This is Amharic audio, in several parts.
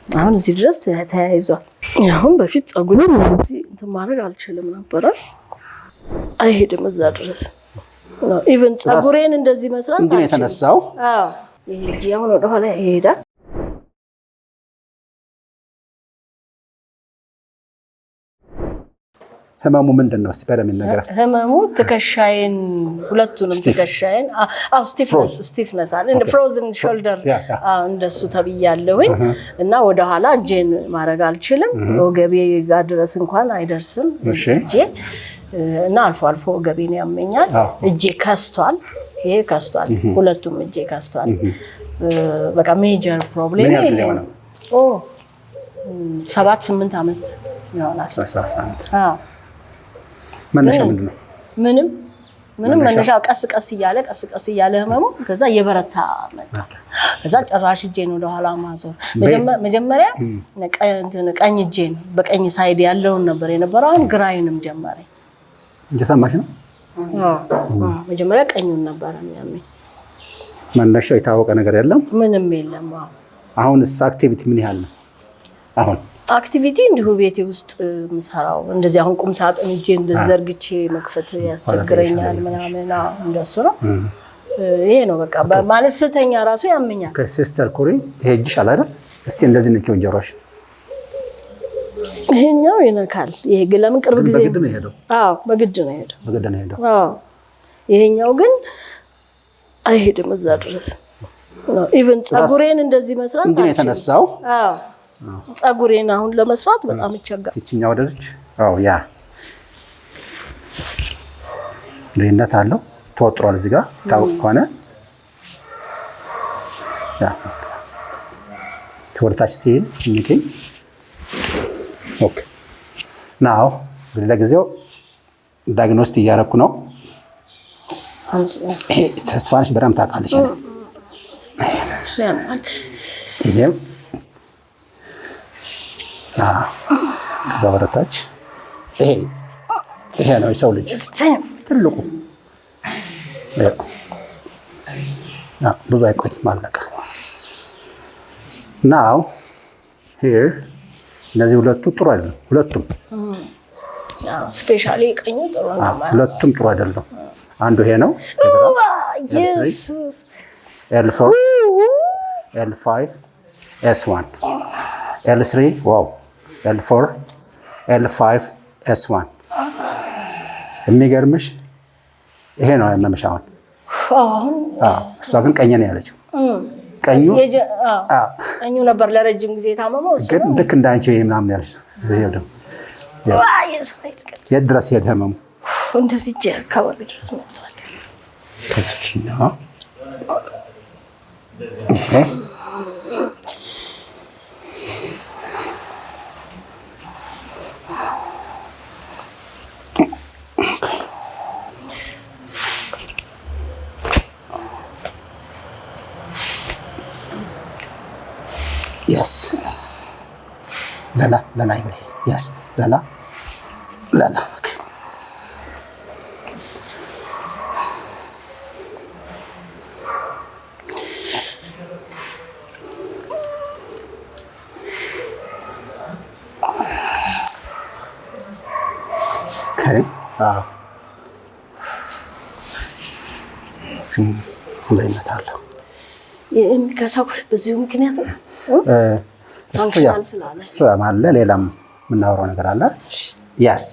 አሁን እዚህ ድረስ ተያይዟል። አሁን በፊት ጸጉሩን እዚህ ማድረግ አልችልም ነበር። አይሄድም እዛ ድረስ ኢቭን ጸጉሬን እንደዚህ መስራት እንዴ የተነሳው? አዎ ይሄ ጂያውን ወደ ኋላ ይሄዳል። ህመሙ ምንድነው? እስቲ በደም ይነገር። ህመሙ ትከሻዬን ሁለቱንም ትከሻዬን ስቲፍነስ አለ እንደ ፍሮዝን ሾልደር እንደሱ ተብያለሁኝ እና ወደ ኋላ እጄን ማድረግ አልችልም። ወገቤ ጋር ድረስ እንኳን አይደርስም እጄ እና አልፎ አልፎ ወገቤን ያመኛል። እጄ ከስቷል። ይሄ ከስቷል። ሁለቱም እጄ ከስቷል። በቃ ሜጀር ፕሮብሌም ይሄ ነው። 7-8 አመት ይሆናል። አዎ መነሻ ምንድነው? ምንም መነሻ ቀስ ቀስ እያለ ህመሙ ከዛ የበረታ መጣ። ከዛ ጭራሽ እጄን ወደ ኋላ ማዞር መጀመሪያ ቀኝ እጄን በቀኝ ሳይድ ያለውን ነበር የነበረው። አሁን ግራዬንም ጀመረኝ። እየሰማሽ ነው? መጀመሪያ ቀኙን ነበር የሚያመኝ። መነሻው የታወቀ ነገር የለም? ምንም የለም። አሁን አክቲቪቲ ምን ያህል ነው? አሁን አክቲቪቲ እንዲሁ ቤቴ ውስጥ ምሰራው እንደዚህ አሁን ቁም ሳጥን እጄ እንደዘርግቼ መክፈት ያስቸግረኛል ምናምን እንደሱ ነው። ይሄ ነው በቃ ማለት ስተኛ ራሱ ያመኛል። ከሲስተር ኩሪ ይሄ እጅሽ አለ አይደል? እስቲ እንደዚህ ነው ጆሮሽ። ይሄኛው ይነካል። ይሄ ግን ለምን ቅርብ ጊዜ በግድ ነው የሄደው? አዎ በግድ ነው የሄደው። በግድ ነው የሄደው። አዎ ይሄኛው ግን አይሄድም እዛ ድረስ። ኢቭን ጸጉሬን እንደዚህ መስራት እንዴ የተነሳው? አዎ ጸጉሬን አሁን ለመስራት በጣም ይቸጋል። እቺኛ ወደዚህ አዎ ያ ልዩነት አለው። ተወጥሯል እዚህ ጋር ታውቅ ከሆነ ያ ተወርታች ሲል እንግዲህ ኦኬ ናው ለጊዜው ዳያግኖስቲክ እያደረኩ ነው። ይሄ ተስፋንሽ በደምብ ታውቃለች አይደል? ይሄም ከዛ ወደታች ይሄ ነው የሰው ልጅ ትልቁ። ብዙ አይቆይም አለቀ። ናው ሂር እነዚህ ሁለቱ ጥሩ አይደለም። ሁለቱም ስፔሻሊ ቀኙ ጥሩ ነው። ሁለቱም ጥሩ አይደለም። አንዱ ይሄ ነው L4 L5 S1 L3 ዋው L4 L5 S1 የሚገርምሽ ይሄ ነው ያመመሽ አሁን። እሷ ግን ቀኝ ነው ያለችው። ቀኙ ነበር ለረጅም ጊዜ ታመመው። ግን ልክ እንዳንቺ ምናምን ያለች ይሄው ደግሞ የት ድረስ ሄደ ህመሙ? እንደዚህ እጄ አካባቢ ድረስ መጥቷል። ከስኪና Yes. Lala, yes, Lala. Okay. Okay. ለይነታለሁ የሚከሳው በዚሁ ምክንያት ነው። እሱ አለ። ሌላም የምናወራው ነገር አለ። ያስ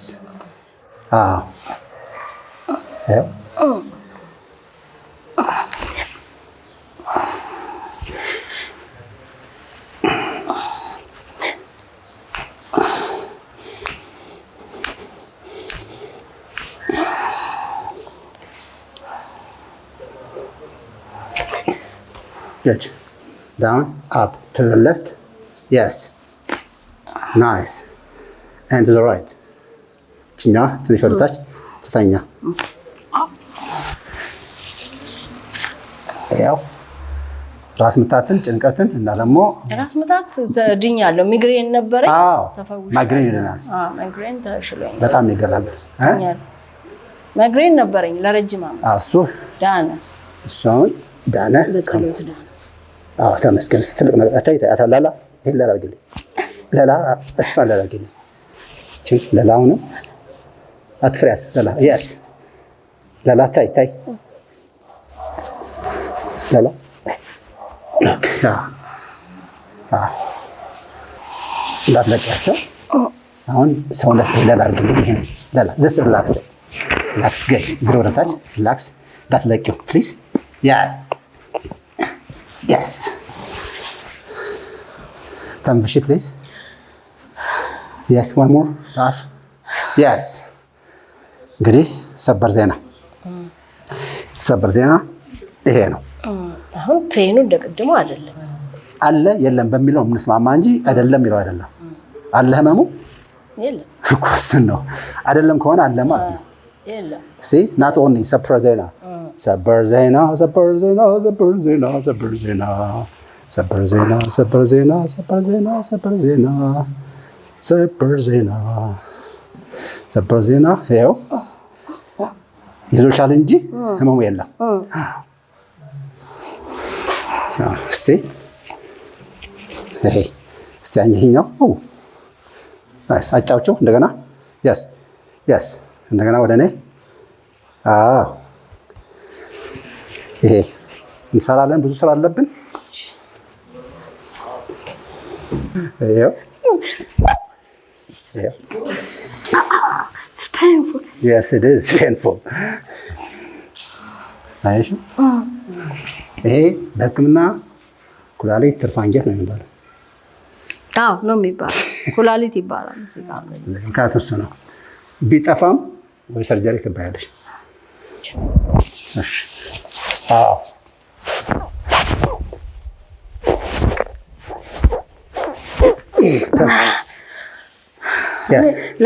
Good. Down, up, to the left. Yes. Nice. And to the right. ችኛ ትንሽ ወደ ታች ትተኛ። ያው ራስ ምታትን ጭንቀትን እና ደግሞ ራስ ምታት ድኛለሁ። ሚግሬን ነበረኝ ተፈውሽ። ማይግሬን ይለናል። ማይግሬን ተሽሎኝ በጣም ይገላል። ማይግሬን ነበረኝ ለረጅም ዓመት። እሱ ዳነ። እሱን ዳነ። በጸሎት ዳነ። ተመስገን። ትልቅ ነገር ታይታላላ ይሄን ለላ አድርግልኝ። ለላ እሷን ለላ አድርግልኝ። ለላውንም አትፍሪያት። ለላ yes ለላ ታይ ለላ እንዳትለቂያቸው። አሁን ሰውነት ለላ አድርግልኝ። ይሄን ለላ just relax good እግር ወደ ታች relax እንዳትለቂው please yes ተንፍሺ please yes one more laugh yes እንግዲህ ሰበር ዜና ይሄ ነው። አሁን ፔኑ እንደቀድሞ አይደለም አለ የለም በሚለው ምንስማማ እንጂ አይደለም ይለው አይደለም። አለ ህመሙ የለም እኮ እሱን ነው። አይደለም ከሆነ አለ ማለት ነው። የለም see not only ሰበር ዜና ይኸው ይዞሻል እንጂ ህመሙ የለም። እስቲ አንቺኛው አጫውቸው እንደገና yes እንደገና ወደ እኔ ይሄ እንሰራለን። ብዙ ስራ አለብን። It's painful. Yes, it is painful. አይሽ ይሄ በሕክምና ኩላሊት ትርፍ አንጀት ነው የሚባለው። አዎ ነው የሚባለው። ኩላሊት ይባላል። ካተስ ነው ቢጠፋም ወይ ሰርጀሪ ትባያለሽ። እሺ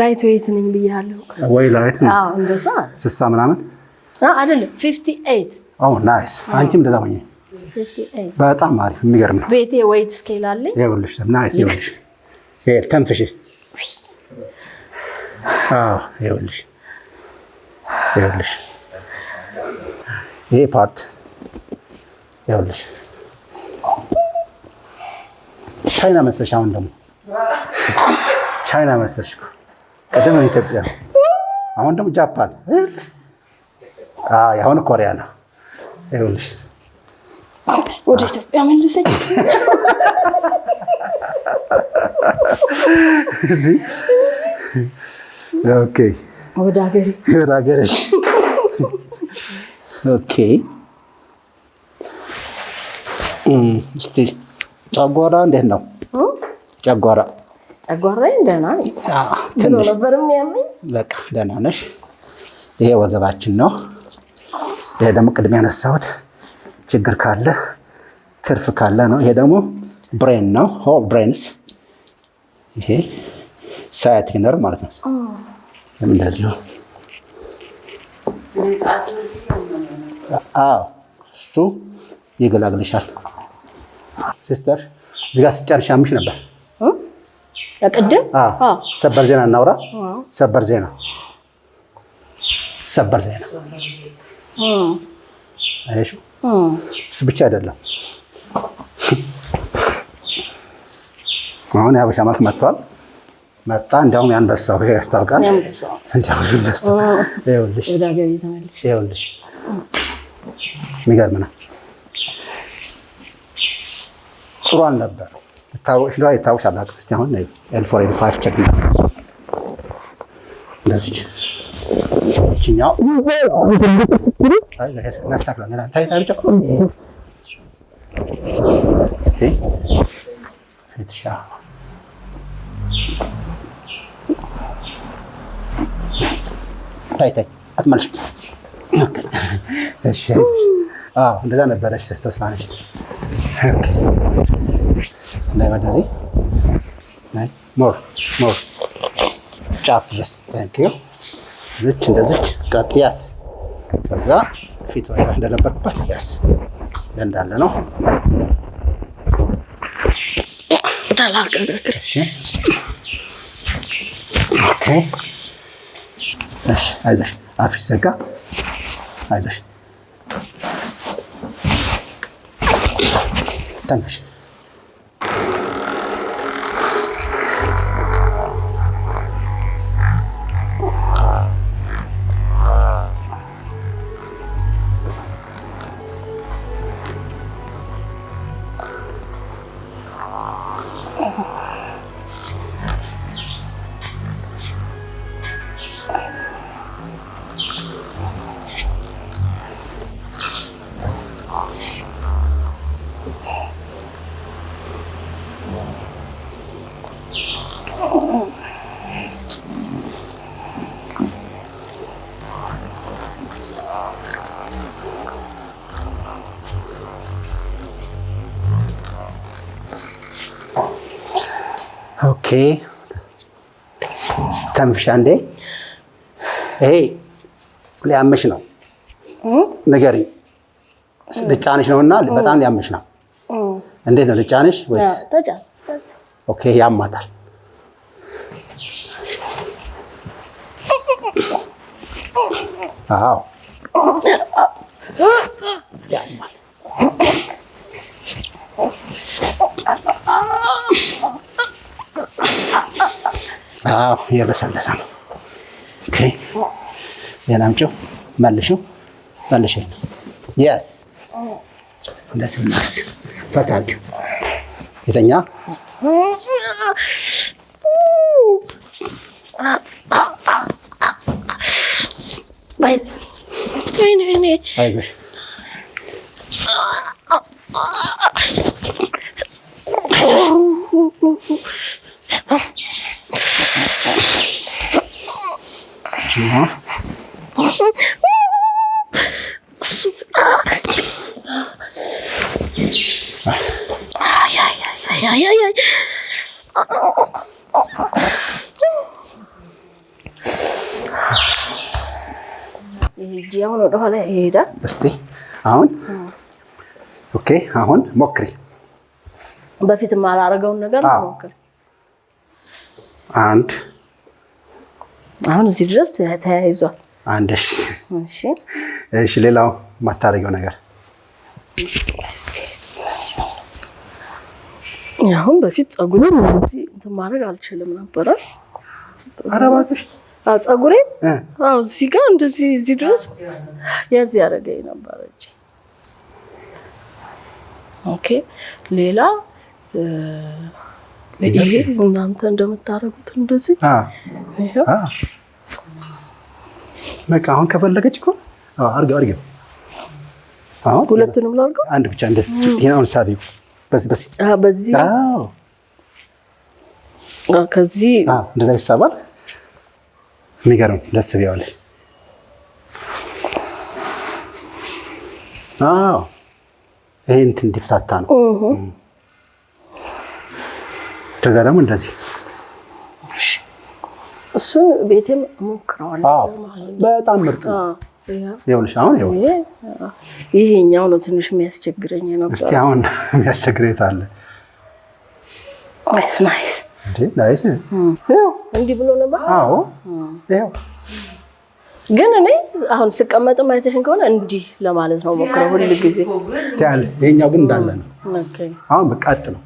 ላይት ዌይት ነኝ ብያለሁ። ወይ ላይት ነው? አዎ እንደዛ ስሳ ምናምን አይደለም 58 ናይስ። አንቺም እንደዛ ሆኜ 58 በጣም አሪፍ የሚገርም ነው። ቤቴ ዌይት ስኬል አለኝ። ይኸውልሽ ናይስ። ይኸውልሽ ተንፍሺ። ይኸውልሽ ይሄ ፓርት ይኸውልሽ ቻይና መሰለሽ። አሁን ደግሞ ቻይና መሰለሽ እኮ ቀደም ኢትዮጵያ ነው። አሁን ደግሞ ጃፓን። አሁን ኮሪያ ነው። ይኸውልሽ ወደ ኢትዮጵያ መልሰኝ። ኦኬ ወደ ሀገርሽ። ኦኬ እስቲ ጨጓራ እንዴት ነው? ጨጓራዬ ደህና ነኝ። ትንሽ ነበር የሚያመኝ። በቃ ደህና ነሽ። ይሄ ወገባችን ነው። ይሄ ደግሞ ቅድም ያነሳሁት ችግር ካለ ትርፍ ካለ ነው። ይሄ ደግሞ ብሬን ነው። ሆል ብሬንስ። ይሄ ሳያቲክ ነርቭ ማለት ነው። እንደዚሁ እሱ ይገላግልሻል። ሲስተር እዚህ ጋር ስጨርሽ አምሽ ነበር ቅድም። ሰበር ዜና እናውራ። ሰበር ዜና አይሽ እሱ ብቻ አይደለም። አሁን የሀበሻ መልክ መጥቷል። መጣ እንዲያውም ያንበሳው ይሄ ያስታውቃል። እንዲያውም ያንበሳው ይኸውልሽ የሚገርም ነው። ጥሩ አልነበር። ይታወቅሽ አላውቅም። እስኪ አሁን L4 L5 ቼክ እንደዚች እችኛው እናስተካክላለን። ታይ ብቻ እስኪ ፊትሻ ታይ አትመልሽ። እሺ እንደዛ ነበረች። ተስፋ ነች። ኦኬ ላይ ወደዚህ ሞር ጫፍ ድረስ ታንኪዩ። ዝች እንደዚች ቀጥ ያስ። ከዛ ፊት ወደ እንደነበርኩበት ያስ እንዳለ ነው። እሺ ኦኬ እሺ አይዞሽ። አፍሽ ዘጋ። አይዞሽ ተንፍሽ። ኦኬ ስተንፍሻ እንዴ ይሄ ሊያምሽ ነው ንገሪኝ ልጫንሽ ነውና በጣም ሊያምሽ ነው እንዴት ነው ልጫንሽ ወይስ ኦኬ ያማታል አዎ ያማል አዎ የለሰለሰ ነው ኦኬ የናምጪው መልሽው yes እንደዚህ ናስ ፈታልኩ የተኛ አይዞሽ አሁን ወደ ኋላ ይሄዳል እስቲ አሁን ኦኬ አሁን ሞክሪ በፊት ማላረጋውን ነገር ሞክሪ አንድ አሁን እዚህ ድረስ ተያይዟል አንድ እሺ ሌላው ማታረጋው ነገር አሁን በፊት ጸጉሬን እንደዚህ እንትን ማድረግ አልችልም ነበር አረባሽ ጸጉሬን እዚህ ጋር እንደዚህ እዚህ ድረስ ያዝ ያደረገኝ ነበር እንጂ ኦኬ ሌላ ይሄ እናንተ እንደምታረጉት እንደዚህ ይሄው በቃ አሁን ከፈለገች እኮ አርገው አሁን ሁለቱንም ላርገው አንድ ብቻ እንደዚህ ይሄን ሳቢው በዚህ ከዚህ እንደዛ ይሳባል የሚገርም ደስ ቢያውል ይሄ እንትን እንዲፍታታ ነው ከዛ ደግሞ እንደዚህ እሱን ቤቴም ሞክረዋለሁ በጣም ምርጥ ነው ይኸውልሽ አሁን ይሄኛው ነው ትንሽ የሚያስቸግረኝ ነበር እስቲ አሁን የሚያስቸግረኝ አለ ናይስ ናይስ እንዲህ ብሎ ነበር አዎ ይኸው ግን እኔ አሁን ስቀመጥ ማይተሽን ከሆነ እንዲህ ለማለት ነው ሞክረው ሁሉ ጊዜ ታያለ ይሄኛው ግን እንዳለ ነው ኦኬ አሁን በቃጥ ነው